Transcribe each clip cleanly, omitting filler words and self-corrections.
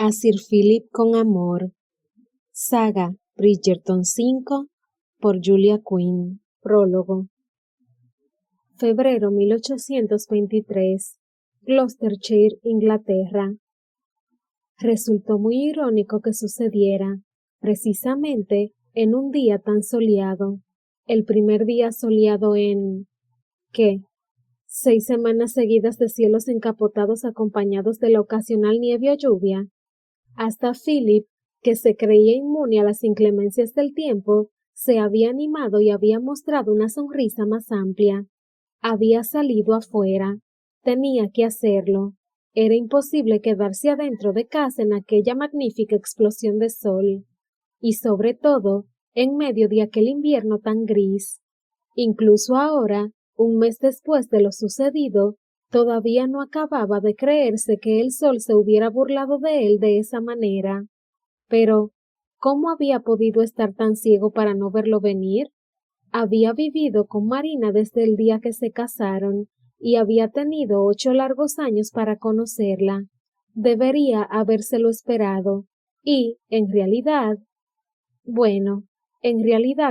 A Sir Philip con amor. Saga Bridgerton 5 por Julia Quinn. Prólogo. Febrero 1823. Gloucestershire, Inglaterra. Resultó muy irónico que sucediera, precisamente en un día tan soleado, el primer día soleado en... ¿qué? 6 semanas seguidas de cielos encapotados acompañados de la ocasional nieve o lluvia. Hasta Philip, que se creía inmune a las inclemencias del tiempo, se había animado y había mostrado una sonrisa más amplia. Había salido afuera. Tenía que hacerlo. Era imposible quedarse adentro de casa en aquella magnífica explosión de sol. Y sobre todo, en medio de aquel invierno tan gris. Incluso ahora, un mes después de lo sucedido, todavía no acababa de creerse que el sol se hubiera burlado de él de esa manera. Pero, ¿cómo había podido estar tan ciego para no verlo venir? Había vivido con Marina desde el día que se casaron, y había tenido 8 largos años para conocerla. Debería habérselo esperado, y, en realidad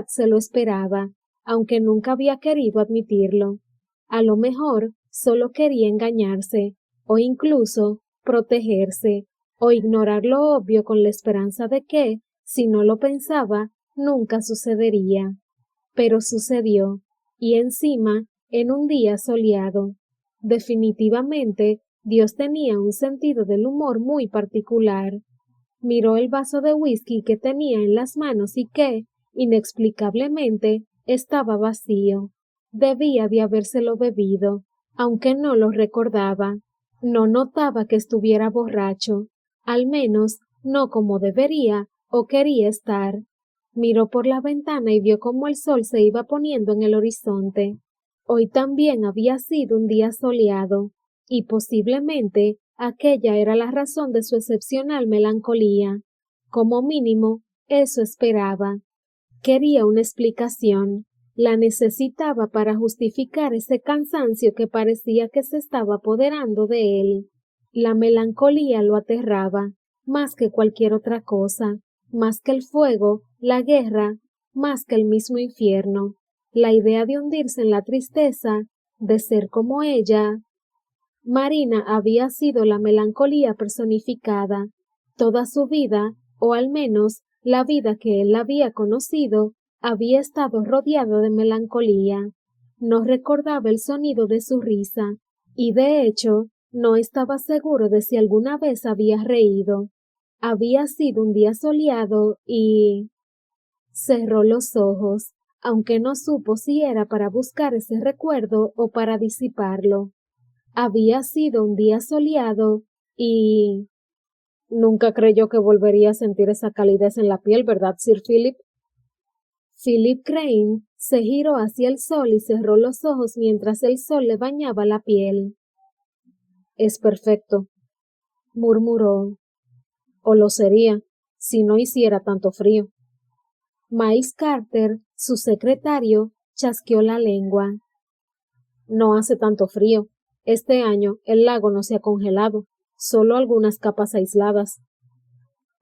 se lo esperaba, aunque nunca había querido admitirlo. A lo mejor solo quería engañarse, o incluso protegerse, o ignorar lo obvio con la esperanza de que, si no lo pensaba, nunca sucedería. Pero sucedió, y encima, en un día soleado. Definitivamente, Dios tenía un sentido del humor muy particular. Miró el vaso de whisky que tenía en las manos y que, inexplicablemente, estaba vacío. Debía de habérselo bebido, aunque no lo recordaba. No notaba que estuviera borracho, al menos no como debería o quería estar. Miró por la ventana y vio cómo el sol se iba poniendo en el horizonte. Hoy también había sido un día soleado, y posiblemente aquella era la razón de su excepcional melancolía. Como mínimo, eso esperaba. Quería una explicación. La necesitaba para justificar ese cansancio que parecía que se estaba apoderando de él. La melancolía lo aterraba, más que cualquier otra cosa, más que el fuego, la guerra, más que el mismo infierno. La idea de hundirse en la tristeza, de ser como ella. Marina había sido la melancolía personificada. Toda su vida, o al menos la vida que él había conocido, había estado rodeada de melancolía. No recordaba el sonido de su risa, y de hecho, no estaba seguro de si alguna vez había reído. Había sido un día soleado y... cerró los ojos, aunque no supo si era para buscar ese recuerdo o para disiparlo. Había sido un día soleado y... Nunca creyó que volvería a sentir esa calidez en la piel, ¿verdad, Sir Philip? Philip Crane se giró hacia el sol y cerró los ojos mientras el sol le bañaba la piel. Es perfecto, murmuró. O lo sería, si no hiciera tanto frío. Miles Carter, su secretario, chasqueó la lengua. No hace tanto frío. Este año el lago no se ha congelado, solo algunas capas aisladas.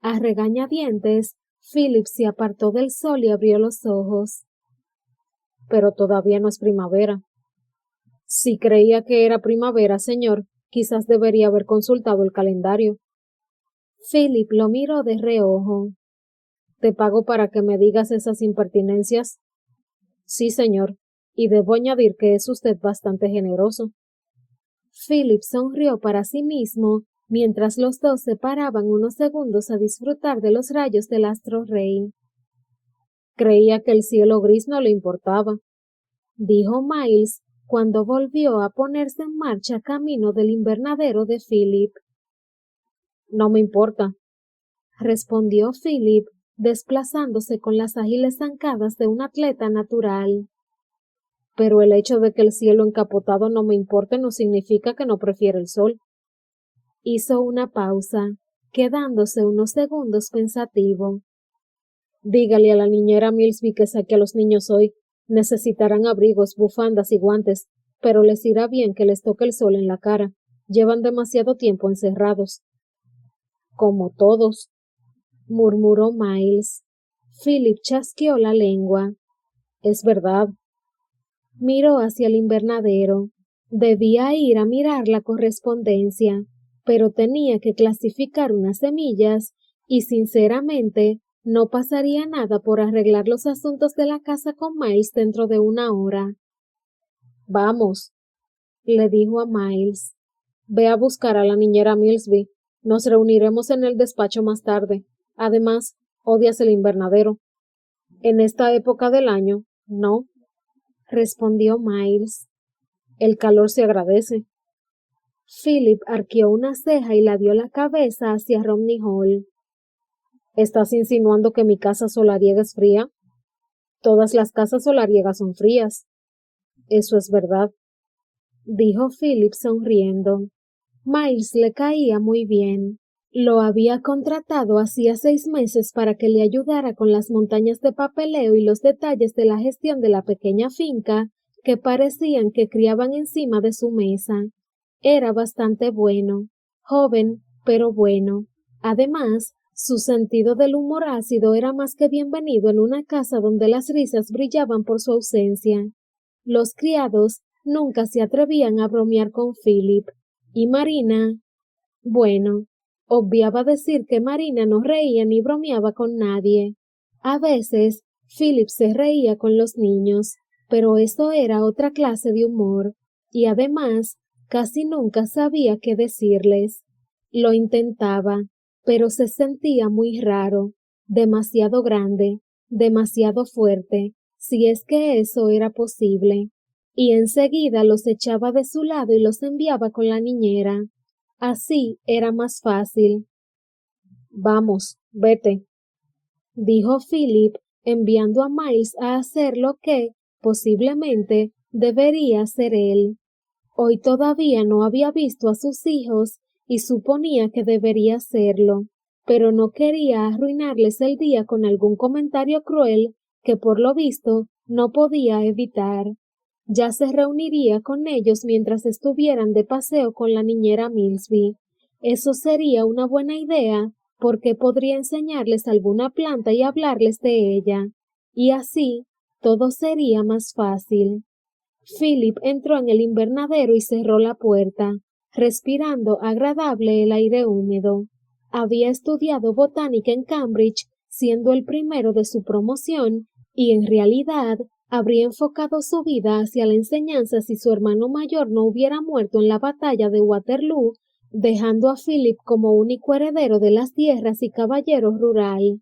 A regañadientes, Philip se apartó del sol y abrió los ojos. Pero todavía no es primavera. Si creía que era primavera, señor, quizás debería haber consultado el calendario. Philip lo miró de reojo. ¿Te pago para que me digas esas impertinencias? Sí, señor, y debo añadir que es usted bastante generoso. Philip sonrió para sí mismo mientras los dos se paraban unos segundos a disfrutar de los rayos del astro rey. Creía que el cielo gris no le importaba, dijo Miles cuando volvió a ponerse en marcha camino del invernadero de Philip. No me importa, respondió Philip, desplazándose con las ágiles zancadas de un atleta natural. Pero el hecho de que el cielo encapotado no me importe no significa que no prefiera el sol. Hizo una pausa, quedándose unos segundos pensativo. Dígale a la niñera Millsby que saque a los niños hoy. Necesitarán abrigos, bufandas y guantes, pero les irá bien que les toque el sol en la cara. Llevan demasiado tiempo encerrados. Como todos, murmuró Miles. Philip chasqueó la lengua. Es verdad. Miró hacia el invernadero. Debía ir a mirar la correspondencia, pero tenía que clasificar unas semillas y sinceramente no pasaría nada por arreglar los asuntos de la casa con Miles dentro de una hora. Vamos, le dijo a Miles. Ve a buscar a la niñera Millsby. Nos reuniremos en el despacho más tarde. Además, odias el invernadero. En esta época del año, no, respondió Miles. El calor se agradece. Philip arqueó una ceja y la dio la cabeza hacia Romney Hall. ¿Estás insinuando que mi casa solariega es fría? Todas las casas solariegas son frías. Eso es verdad, dijo Philip sonriendo. Miles le caía muy bien. Lo había contratado hacía 6 meses para que le ayudara con las montañas de papeleo y los detalles de la gestión de la pequeña finca que parecían que criaban encima de su mesa. Era bastante bueno, joven, pero bueno. Además, su sentido del humor ácido era más que bienvenido en una casa donde las risas brillaban por su ausencia. Los criados nunca se atrevían a bromear con Philip, y Marina, bueno, obviaba decir que Marina no reía ni bromeaba con nadie. A veces, Philip se reía con los niños, pero eso era otra clase de humor, y además, casi nunca sabía qué decirles. Lo intentaba, pero se sentía muy raro, demasiado grande, demasiado fuerte, si es que eso era posible, y enseguida los echaba de su lado y los enviaba con la niñera. Así era más fácil. Vamos, vete, dijo Philip, enviando a Miles a hacer lo que, posiblemente, debería hacer él. Hoy todavía no había visto a sus hijos y suponía que debería hacerlo, pero no quería arruinarles el día con algún comentario cruel que por lo visto no podía evitar. Ya se reuniría con ellos mientras estuvieran de paseo con la niñera Millsby. Eso sería una buena idea, porque podría enseñarles alguna planta y hablarles de ella, y así todo sería más fácil. Philip entró en el invernadero y cerró la puerta, respirando agradable el aire húmedo. Había estudiado botánica en Cambridge, siendo el primero de su promoción, y en realidad habría enfocado su vida hacia la enseñanza si su hermano mayor no hubiera muerto en la batalla de Waterloo, dejando a Philip como único heredero de las tierras y caballero rural.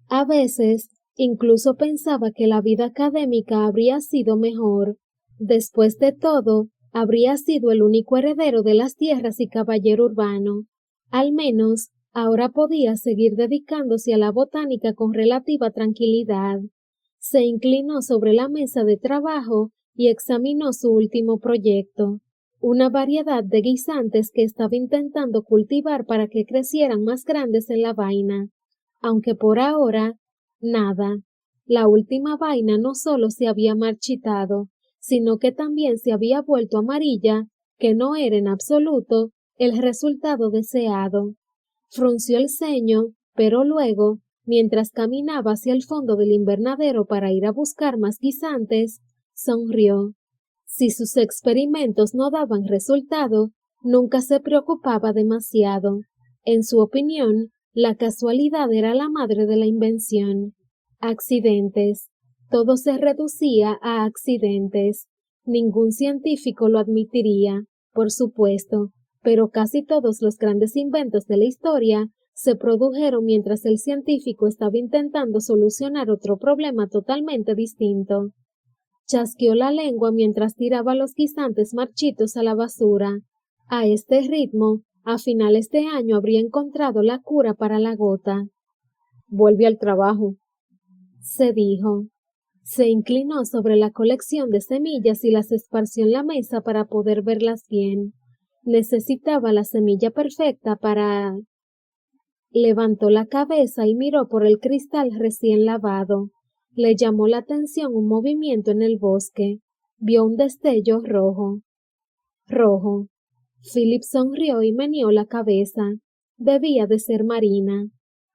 A veces, incluso pensaba que la vida académica habría sido mejor. Después de todo, habría sido el único heredero de las tierras y caballero urbano. Al menos, ahora podía seguir dedicándose a la botánica con relativa tranquilidad. Se inclinó sobre la mesa de trabajo y examinó su último proyecto, una variedad de guisantes que estaba intentando cultivar para que crecieran más grandes en la vaina, aunque por ahora, nada. La última vaina no solo se había marchitado, sino que también se había vuelto amarilla, que no era en absoluto el resultado deseado. Frunció el ceño, pero luego, mientras caminaba hacia el fondo del invernadero para ir a buscar más guisantes, sonrió. Si sus experimentos no daban resultado, nunca se preocupaba demasiado. En su opinión, la casualidad era la madre de la invención. Accidentes. Todo se reducía a accidentes. Ningún científico lo admitiría, por supuesto, pero casi todos los grandes inventos de la historia se produjeron mientras el científico estaba intentando solucionar otro problema totalmente distinto. Chasqueó la lengua mientras tiraba los guisantes marchitos a la basura. A este ritmo, a finales de año habría encontrado la cura para la gota. Vuelve al trabajo, se dijo. Se inclinó sobre la colección de semillas y las esparció en la mesa para poder verlas bien. Necesitaba la semilla perfecta para... Levantó la cabeza y miró por el cristal recién lavado. Le llamó la atención un movimiento en el bosque. Vio un destello rojo. Rojo. Philip sonrió y meneó la cabeza. debía de ser Marina.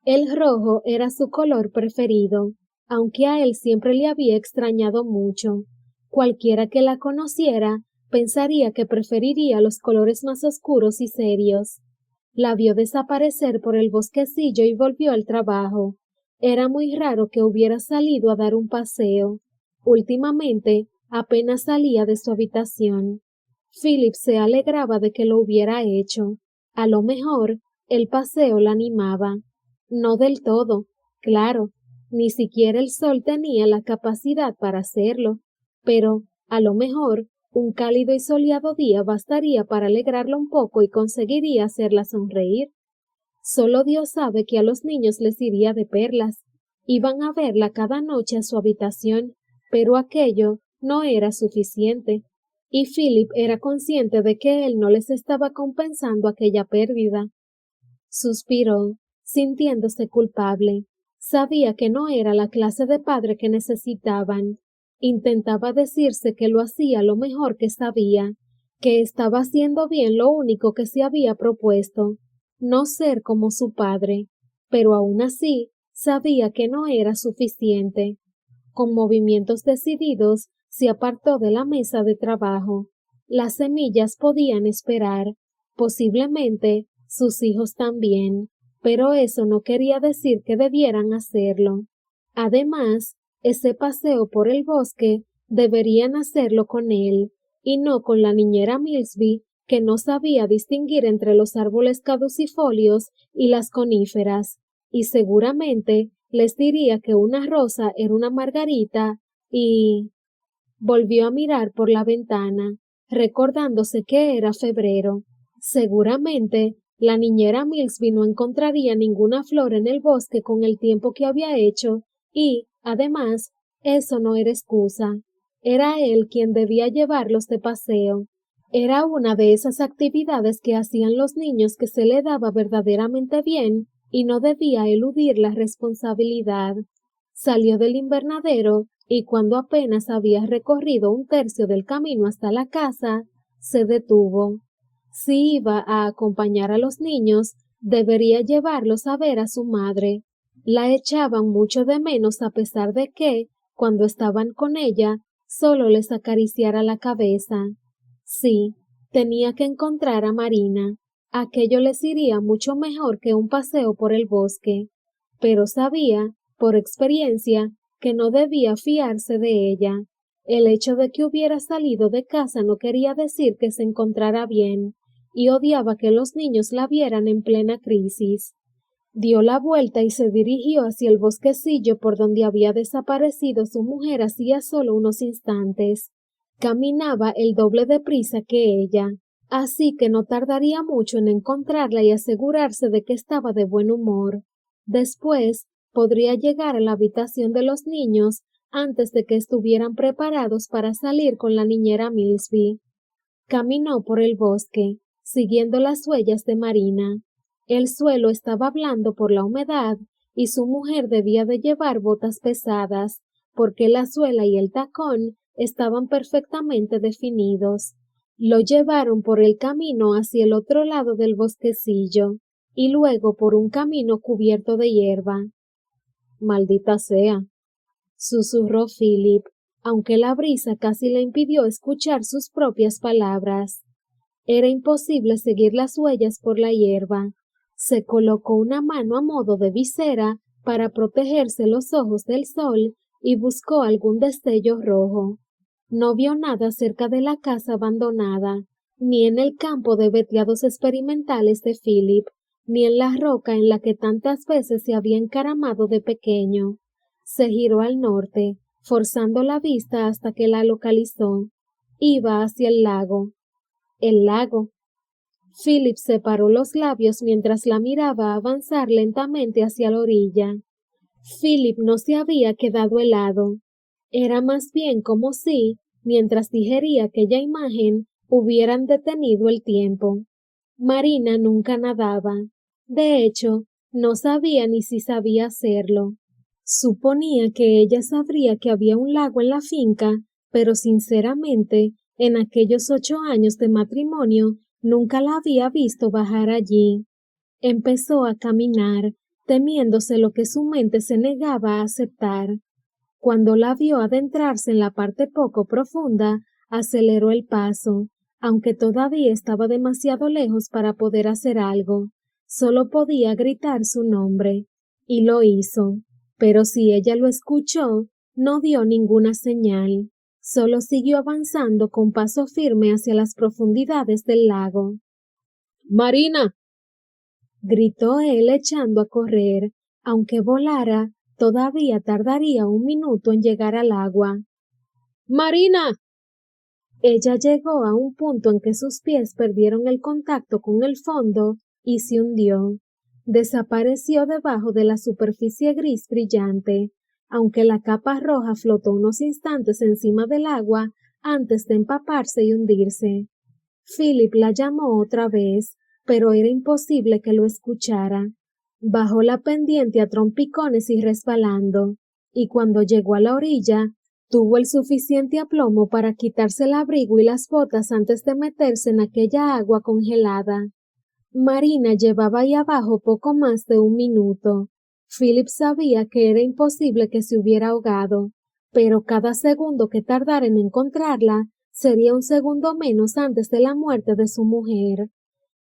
El rojo era su color preferido, aunque a él siempre le había extrañado mucho. Cualquiera que la conociera pensaría que preferiría los colores más oscuros y serios. La vio desaparecer por el bosquecillo y volvió al trabajo. Era muy raro que hubiera salido a dar un paseo. Últimamente apenas salía de su habitación. Philip se alegraba de que lo hubiera hecho. A lo mejor el paseo la animaba. No del todo, claro, ni siquiera el sol tenía la capacidad para hacerlo, pero, a lo mejor, un cálido y soleado día bastaría para alegrarla un poco y conseguiría hacerla sonreír. Solo Dios sabe que a los niños les iría de perlas. Iban a verla cada noche a su habitación, pero aquello no era suficiente, y Philip era consciente de que él no les estaba compensando aquella pérdida. Suspiró, sintiéndose culpable. Sabía que no era la clase de padre que necesitaban. Intentaba decirse que lo hacía lo mejor que sabía, que estaba haciendo bien lo único que se había propuesto, no ser como su padre, pero aún así sabía que no era suficiente. Con movimientos decididos se apartó de la mesa de trabajo. Las semillas podían esperar, posiblemente sus hijos también, pero eso no quería decir que debieran hacerlo. Además, ese paseo por el bosque deberían hacerlo con él, y no con la niñera Milsby, que no sabía distinguir entre los árboles caducifolios y las coníferas, y seguramente les diría que una rosa era una margarita, y volvió a mirar por la ventana, recordándose que era febrero. Seguramente la niñera Milsby no encontraría ninguna flor en el bosque con el tiempo que había hecho, y, además, eso no era excusa. Era él quien debía llevarlos de paseo. Era una de esas actividades que hacían los niños que se le daba verdaderamente bien, y no debía eludir la responsabilidad. Salió del invernadero y cuando apenas había recorrido un tercio del camino hasta la casa, se detuvo. Si iba a acompañar a los niños, debería llevarlos a ver a su madre. La echaban mucho de menos a pesar de que, cuando estaban con ella, solo les acariciara la cabeza. Sí, tenía que encontrar a Marina. Aquello les iría mucho mejor que un paseo por el bosque. Pero sabía, por experiencia, que no debía fiarse de ella. El hecho de que hubiera salido de casa no quería decir que se encontrara bien, y odiaba que los niños la vieran en plena crisis. Dio la vuelta y se dirigió hacia el bosquecillo por donde había desaparecido su mujer hacía solo unos instantes. Caminaba el doble de prisa que ella, así que no tardaría mucho en encontrarla y asegurarse de que estaba de buen humor. Después podría llegar a la habitación de los niños antes de que estuvieran preparados para salir con la niñera Milsby. Caminó por el bosque, siguiendo las huellas de Marina. El suelo estaba blando por la humedad y su mujer debía de llevar botas pesadas, porque la suela y el tacón estaban perfectamente definidos. Lo llevaron por el camino hacia el otro lado del bosquecillo, y luego por un camino cubierto de hierba. Maldita sea, susurró Philip, aunque la brisa casi le impidió escuchar sus propias palabras. Era imposible seguir las huellas por la hierba. Se colocó una mano a modo de visera para protegerse los ojos del sol y buscó algún destello rojo. No vio nada cerca de la casa abandonada, ni en el campo de veteados experimentales de Philip, ni en la roca en la que tantas veces se había encaramado de pequeño. Se giró al norte, forzando la vista hasta que la localizó. Iba hacia el lago. El lago. Philip separó los labios mientras la miraba avanzar lentamente hacia la orilla. Philip no se había quedado helado. Era más bien como si, mientras digería aquella imagen, hubieran detenido el tiempo. Marina nunca nadaba. De hecho, no sabía ni si sabía hacerlo. Suponía que ella sabría que había un lago en la finca, pero sinceramente, en aquellos 8 años de matrimonio, nunca la había visto bajar allí. Empezó a caminar, temiéndose lo que su mente se negaba a aceptar. Cuando la vio adentrarse en la parte poco profunda, aceleró el paso, aunque todavía estaba demasiado lejos para poder hacer algo. Solo podía gritar su nombre, y lo hizo. Pero si ella lo escuchó, no dio ninguna señal. Solo siguió avanzando con paso firme hacia las profundidades del lago. ¡Marina! Gritó él echando a correr. Aunque volara, todavía tardaría 1 minuto en llegar al agua. ¡Marina! Ella llegó a un punto en que sus pies perdieron el contacto con el fondo y se hundió. Desapareció debajo de la superficie gris brillante, aunque la capa roja flotó unos instantes encima del agua antes de empaparse y hundirse. Philip la llamó otra vez, pero era imposible que lo escuchara. Bajó la pendiente a trompicones y resbalando, y cuando llegó a la orilla, tuvo el suficiente aplomo para quitarse el abrigo y las botas antes de meterse en aquella agua congelada. Marina llevaba ahí abajo poco más de 1 minuto. Philip sabía que era imposible que se hubiera ahogado, pero cada segundo que tardara en encontrarla sería un segundo menos antes de la muerte de su mujer.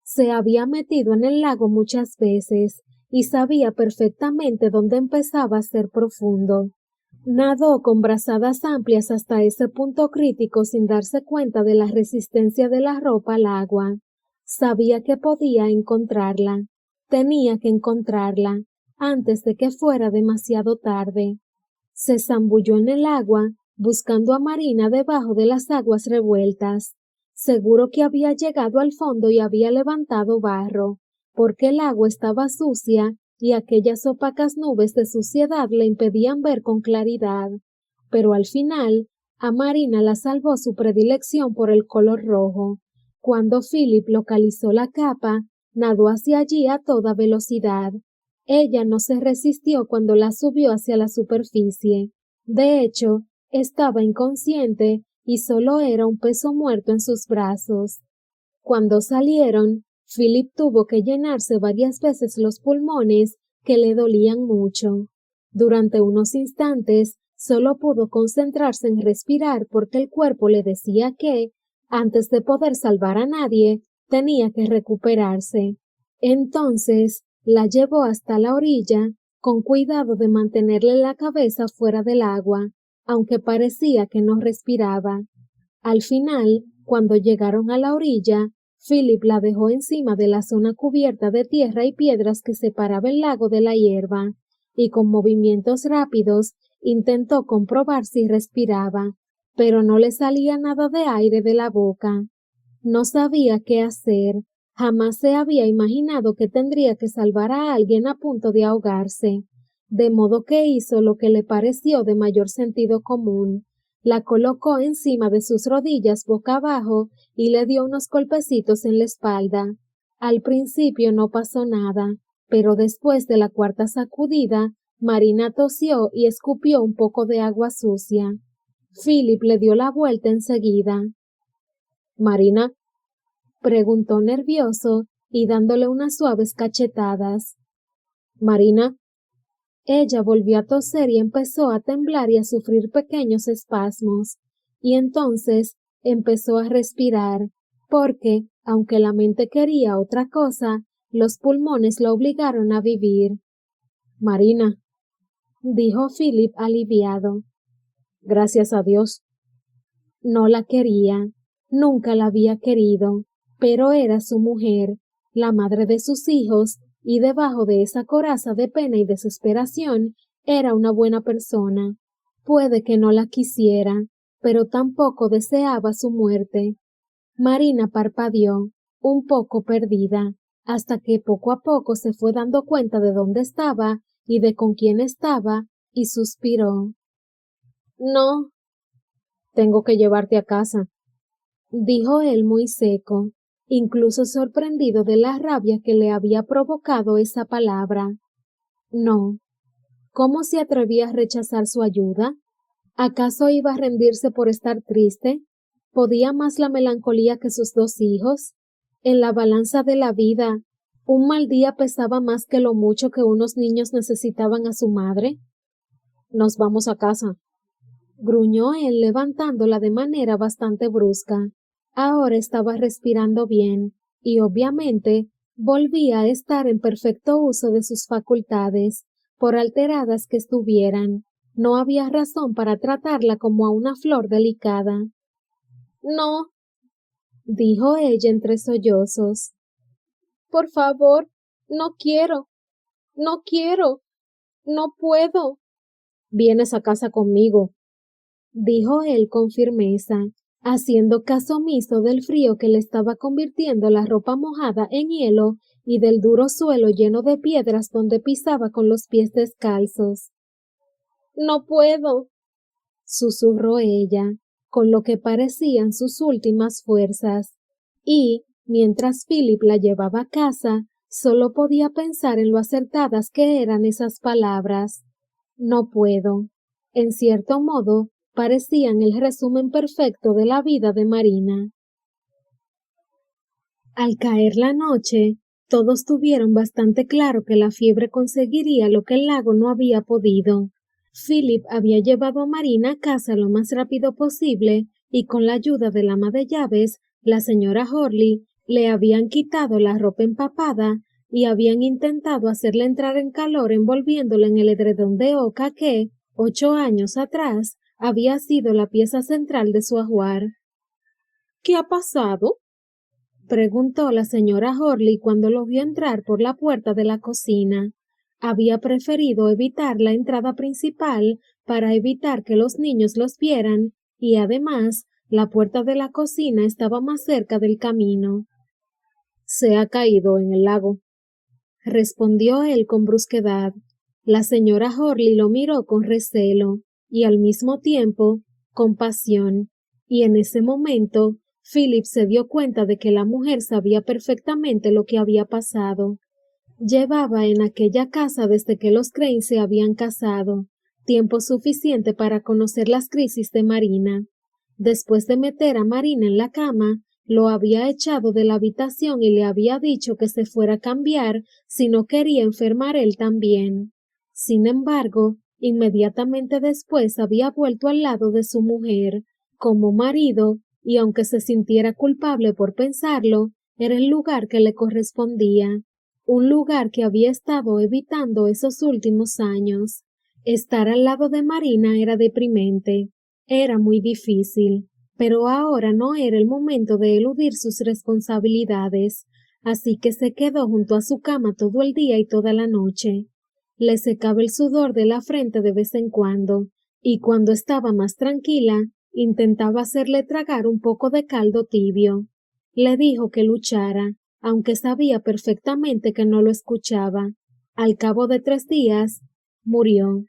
Se había metido en el lago muchas veces y sabía perfectamente dónde empezaba a ser profundo. Nadó con brazadas amplias hasta ese punto crítico sin darse cuenta de la resistencia de la ropa al agua. Sabía que podía encontrarla. Tenía que encontrarla antes de que fuera demasiado tarde. Se zambulló en el agua, buscando a Marina debajo de las aguas revueltas. Seguro que había llegado al fondo y había levantado barro, porque el agua estaba sucia y aquellas opacas nubes de suciedad le impedían ver con claridad. Pero al final, a Marina la salvó su predilección por el color rojo. Cuando Philip localizó la capa, nadó hacia allí a toda velocidad. Ella no se resistió cuando la subió hacia la superficie. De hecho, estaba inconsciente y solo era un peso muerto en sus brazos. Cuando salieron, Philip tuvo que llenarse varias veces los pulmones que le dolían mucho. Durante unos instantes, solo pudo concentrarse en respirar porque el cuerpo le decía que, antes de poder salvar a nadie, tenía que recuperarse. Entonces, la llevó hasta la orilla, con cuidado de mantenerle la cabeza fuera del agua, aunque parecía que no respiraba. Al final, cuando llegaron a la orilla, Philip la dejó encima de la zona cubierta de tierra y piedras que separaba el lago de la hierba, y con movimientos rápidos intentó comprobar si respiraba, pero no le salía nada de aire de la boca. No sabía qué hacer. Jamás se había imaginado que tendría que salvar a alguien a punto de ahogarse, de modo que hizo lo que le pareció de mayor sentido común. La colocó encima de sus rodillas boca abajo y le dio unos golpecitos en la espalda. Al principio no pasó nada, pero después de la cuarta sacudida, Marina tosió y escupió un poco de agua sucia. Philip le dio la vuelta enseguida. «Marina», preguntó nervioso y dándole unas suaves cachetadas. «Marina». Ella volvió a toser y empezó a temblar y a sufrir pequeños espasmos, y entonces empezó a respirar, porque, aunque la mente quería otra cosa, los pulmones la obligaron a vivir. «Marina», dijo Philip aliviado. «Gracias a Dios». No la quería, nunca la había querido, pero era su mujer, la madre de sus hijos, y debajo de esa coraza de pena y desesperación era una buena persona. Puede que no la quisiera, pero tampoco deseaba su muerte. Marina parpadeó, un poco perdida, hasta que poco a poco se fue dando cuenta de dónde estaba y de con quién estaba, y suspiró. «No». «Tengo que llevarte a casa», dijo él muy seco, incluso sorprendido de la rabia que le había provocado esa palabra. No. ¿Cómo se atrevía a rechazar su ayuda? ¿Acaso iba a rendirse por estar triste? ¿Podía más la melancolía que sus 2 hijos? En la balanza de la vida, ¿Un mal día pesaba más que lo mucho que unos niños necesitaban a su madre? Nos vamos a casa, gruñó él levantándola de manera bastante brusca. Ahora estaba respirando bien, y obviamente volvía a estar en perfecto uso de sus facultades, por alteradas que estuvieran. No había razón para tratarla como a una flor delicada. No, dijo ella entre sollozos. Por favor, no quiero, no quiero, no puedo. Vienes a casa conmigo, dijo él con firmeza, haciendo caso omiso del frío que le estaba convirtiendo la ropa mojada en hielo y del duro suelo lleno de piedras donde pisaba con los pies descalzos. No puedo, susurró ella, con lo que parecían sus últimas fuerzas, y, mientras Philip la llevaba a casa, solo podía pensar en lo acertadas que eran esas palabras. No puedo. En cierto modo, parecían el resumen perfecto de la vida de Marina. Al caer la noche, todos tuvieron bastante claro que la fiebre conseguiría lo que el lago no había podido. Philip había llevado a Marina a casa lo más rápido posible y con la ayuda del ama de llaves, la señora Horley, le habían quitado la ropa empapada y habían intentado hacerle entrar en calor envolviéndola en el edredón de oca que, 8 años atrás, había sido la pieza central de su ajuar. ¿Qué ha pasado?, preguntó la señora Horley cuando lo vio entrar por la puerta de la cocina. Había preferido evitar la entrada principal para evitar que los niños los vieran, y además la puerta de la cocina estaba más cerca del camino. Se ha caído en el lago, respondió él con brusquedad. La señora Horley lo miró con recelo y al mismo tiempo compasión, y en ese momento Philip se dio cuenta de que la mujer sabía perfectamente lo que había pasado. Llevaba en aquella casa desde que los Crane se habían casado, tiempo suficiente para conocer las crisis de Marina. Después de meter a Marina en la cama, lo había echado de la habitación y le había dicho que se fuera a cambiar si no quería enfermar él también. Sin embargo, inmediatamente después había vuelto al lado de su mujer, como marido, y aunque se sintiera culpable por pensarlo, era el lugar que le correspondía, un lugar que había estado evitando esos últimos años. Estar al lado de Marina era deprimente, era muy difícil, pero ahora no era el momento de eludir sus responsabilidades, así que se quedó junto a su cama todo el día y toda la noche. Le secaba el sudor de la frente de vez en cuando, y cuando estaba más tranquila, intentaba hacerle tragar un poco de caldo tibio. Le dijo que luchara, aunque sabía perfectamente que no lo escuchaba. Al cabo de 3 días, murió.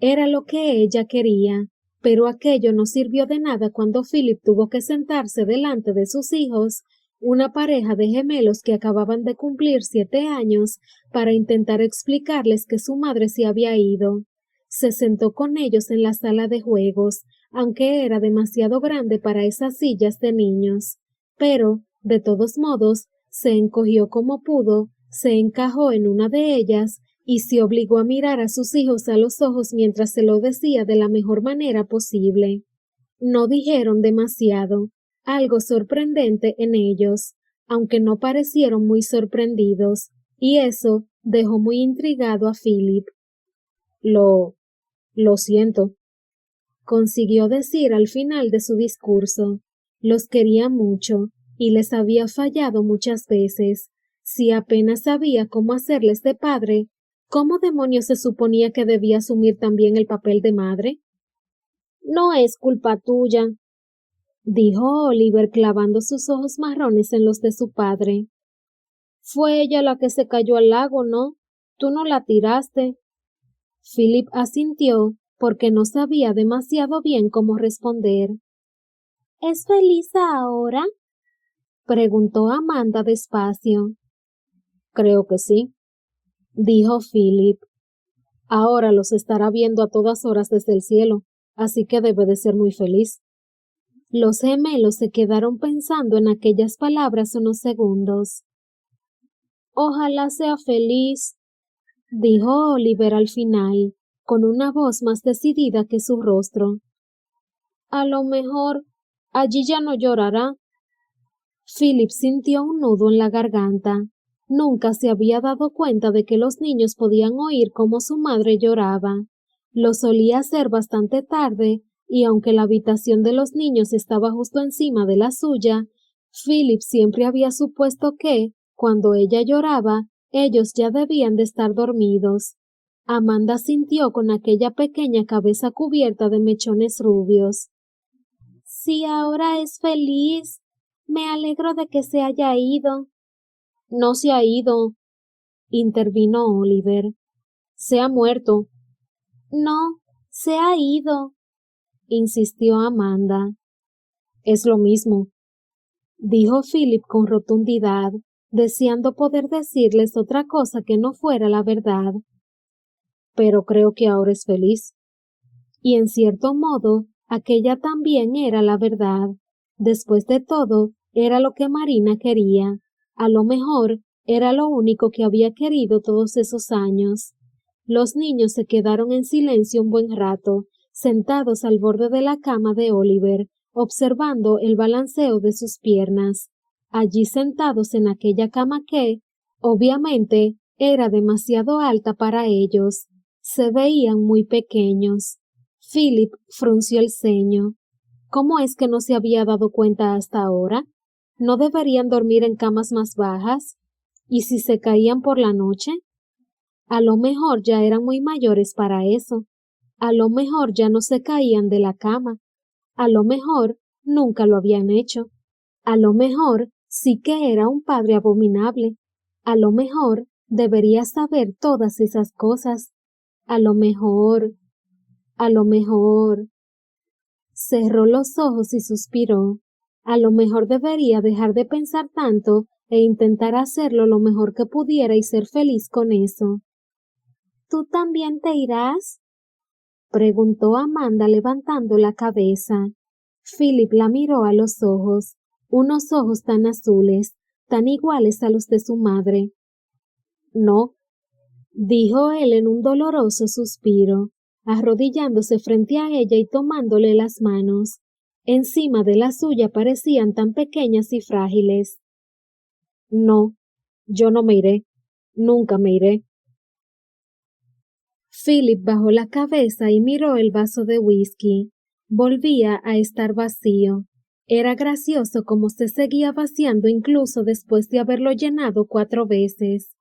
Era lo que ella quería, pero aquello no sirvió de nada cuando Philip tuvo que sentarse delante de sus hijos, una pareja de gemelos que acababan de cumplir 7 años, para intentar explicarles que su madre se había ido. Se sentó con ellos en la sala de juegos, aunque era demasiado grande para esas sillas de niños. Pero, de todos modos, se encogió como pudo, se encajó en una de ellas y se obligó a mirar a sus hijos a los ojos mientras se lo decía de la mejor manera posible. No dijeron demasiado, algo sorprendente en ellos, aunque no parecieron muy sorprendidos, y eso dejó muy intrigado a Philip. Lo siento, consiguió decir al final de su discurso. Los quería mucho, y les había fallado muchas veces. Si apenas sabía cómo hacerles de padre, ¿cómo demonios se suponía que debía asumir también el papel de madre? No es culpa tuya, dijo Oliver clavando sus ojos marrones en los de su padre. Fue ella la que se cayó al lago, ¿no? Tú no la tiraste. Philip asintió porque no sabía demasiado bien cómo responder. ¿Es feliz ahora?, preguntó Amanda despacio. Creo que sí, dijo Philip. Ahora los estará viendo a todas horas desde el cielo, así que debe de ser muy feliz. Los gemelos se quedaron pensando en aquellas palabras unos segundos. Ojalá sea feliz, dijo Oliver al final, con una voz más decidida que su rostro. A lo mejor allí ya no llorará. Philip sintió un nudo en la garganta. Nunca se había dado cuenta de que los niños podían oír cómo su madre lloraba. Lo solía hacer bastante tarde, y aunque la habitación de los niños estaba justo encima de la suya, Philip siempre había supuesto que, cuando ella lloraba, ellos ya debían de estar dormidos. Amanda sintió con aquella pequeña cabeza cubierta de mechones rubios. Si ahora es feliz, me alegro de que se haya ido. No se ha ido, intervino Oliver. Se ha muerto. No, se ha ido, insistió Amanda. Es lo mismo, dijo Philip con rotundidad, deseando poder decirles otra cosa que no fuera la verdad. Pero creo que ahora es feliz. Y en cierto modo, aquella también era la verdad. Después de todo, era lo que Marina quería. A lo mejor, era lo único que había querido todos esos años. Los niños se quedaron en silencio un buen rato, sentados al borde de la cama de Oliver, observando el balanceo de sus piernas. Allí sentados en aquella cama que, obviamente, era demasiado alta para ellos. Se veían muy pequeños. Philip frunció el ceño. ¿Cómo es que no se había dado cuenta hasta ahora? ¿No deberían dormir en camas más bajas? ¿Y si se caían por la noche? A lo mejor ya eran muy mayores para eso. A lo mejor ya no se caían de la cama. A lo mejor nunca lo habían hecho. A lo mejor sí que era un padre abominable. A lo mejor debería saber todas esas cosas. A lo mejor... Cerró los ojos y suspiró. A lo mejor debería dejar de pensar tanto e intentar hacerlo lo mejor que pudiera y ser feliz con eso. ¿Tú también te irás? Preguntó Amanda levantando la cabeza. Philip la miró a los ojos, unos ojos tan azules, tan iguales a los de su madre. No, dijo él en un doloroso suspiro, arrodillándose frente a ella y tomándole las manos. Encima de la suya parecían tan pequeñas y frágiles. No, yo no me iré, nunca me iré. Philip bajó la cabeza y miró el vaso de whisky. Volvía a estar vacío. Era gracioso cómo se seguía vaciando incluso después de haberlo llenado 4 veces.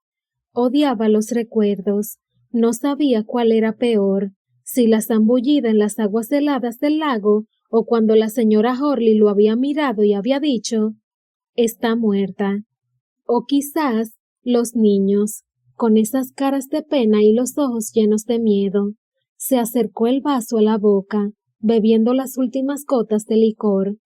Odiaba los recuerdos. No sabía cuál era peor, si la zambullida en las aguas heladas del lago o cuando la señora Horley lo había mirado y había dicho, «Está muerta». O quizás los niños, con esas caras de pena y los ojos llenos de miedo. Se acercó el vaso a la boca, bebiendo las últimas gotas de licor.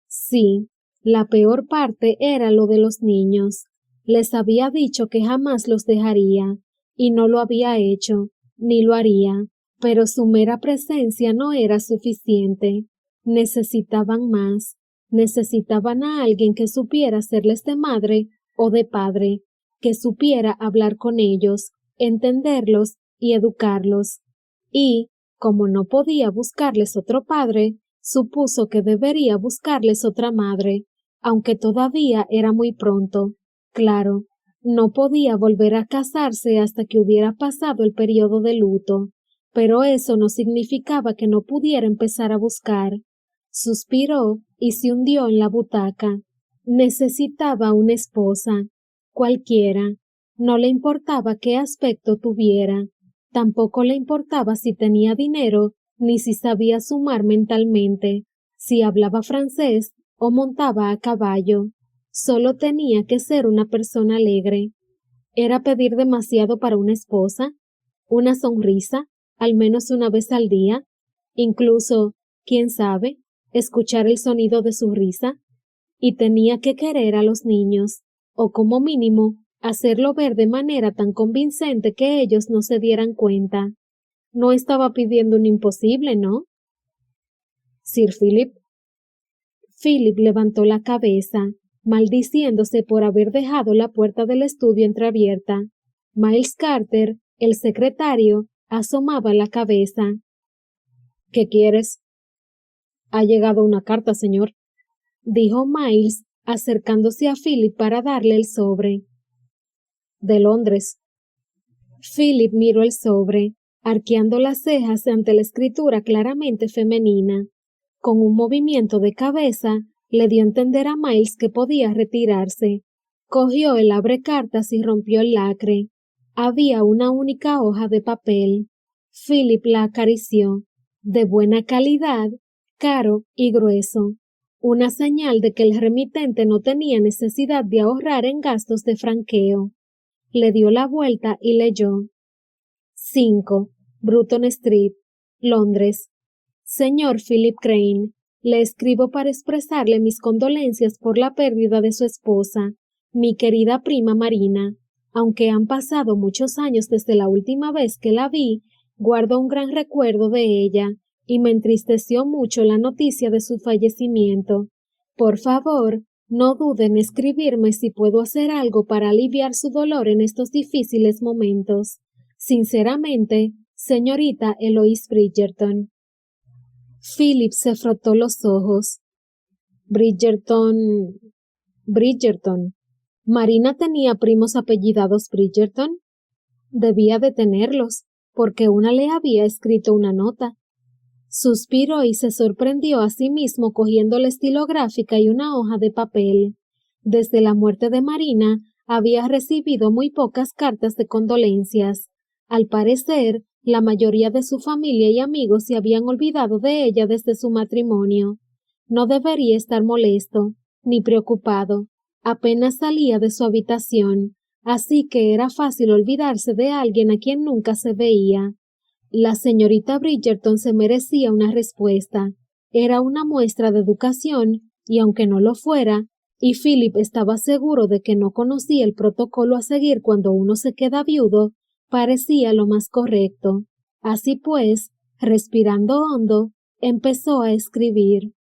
Sí, la peor parte era lo de los niños. Les había dicho que jamás los dejaría, y no lo había hecho, ni lo haría, pero su mera presencia no era suficiente. Necesitaban más. Necesitaban a alguien que supiera serles de madre o de padre, que supiera hablar con ellos, entenderlos y educarlos. Y, como no podía buscarles otro padre, supuso que debería buscarles otra madre, aunque todavía era muy pronto. Claro, no podía volver a casarse hasta que hubiera pasado el periodo de luto, pero eso no significaba que no pudiera empezar a buscar. Suspiró y se hundió en la butaca. Necesitaba una esposa, cualquiera. No le importaba qué aspecto tuviera. Tampoco le importaba si tenía dinero, ni si sabía sumar mentalmente, si hablaba francés o montaba a caballo. Solo tenía que ser una persona alegre. ¿Era pedir demasiado para una esposa? ¿Una sonrisa, al menos una vez al día? Incluso, quién sabe, escuchar el sonido de su risa. Y tenía que querer a los niños, o como mínimo, hacerlo ver de manera tan convincente que ellos no se dieran cuenta. No estaba pidiendo un imposible, ¿no? Sir Philip. Philip levantó la cabeza. maldiciéndose por haber dejado la puerta del estudio entreabierta. Miles Carter, el secretario, asomaba la cabeza. ¿Qué quieres? Ha llegado una carta, señor, dijo Miles, acercándose a Philip para darle el sobre. De Londres. Philip miró el sobre, arqueando las cejas ante la escritura claramente femenina. Con un movimiento de cabeza, le dio a entender a Miles que podía retirarse. Cogió el abrecartas y rompió el lacre. Había una única hoja de papel. Philip la acarició. De buena calidad, caro y grueso. Una señal de que el remitente no tenía necesidad de ahorrar en gastos de franqueo. Le dio la vuelta y leyó. 5. Bruton Street, Londres. Señor Philip Crane, le escribo para expresarle mis condolencias por la pérdida de su esposa, mi querida prima Marina. Aunque han pasado muchos años desde la última vez que la vi, guardo un gran recuerdo de ella, y me entristeció mucho la noticia de su fallecimiento. Por favor, no dude en escribirme si puedo hacer algo para aliviar su dolor en estos difíciles momentos. Sinceramente, señorita Eloise Bridgerton. Philip se frotó los ojos. Bridgerton. ¿Marina tenía primos apellidados Bridgerton? Debía de tenerlos, porque una le había escrito una nota. Suspiró y se sorprendió a sí mismo cogiendo la estilográfica y una hoja de papel. Desde la muerte de Marina, había recibido muy pocas cartas de condolencias. Al parecer, la mayoría de su familia y amigos se habían olvidado de ella desde su matrimonio. No debería estar molesto, ni preocupado. Apenas salía de su habitación, así que era fácil olvidarse de alguien a quien nunca se veía. La señorita Bridgerton se merecía una respuesta. Era una muestra de educación, y aunque no lo fuera, y Philip estaba seguro de que no conocía el protocolo a seguir cuando uno se queda viudo, parecía lo más correcto. Así pues, respirando hondo, empezó a escribir.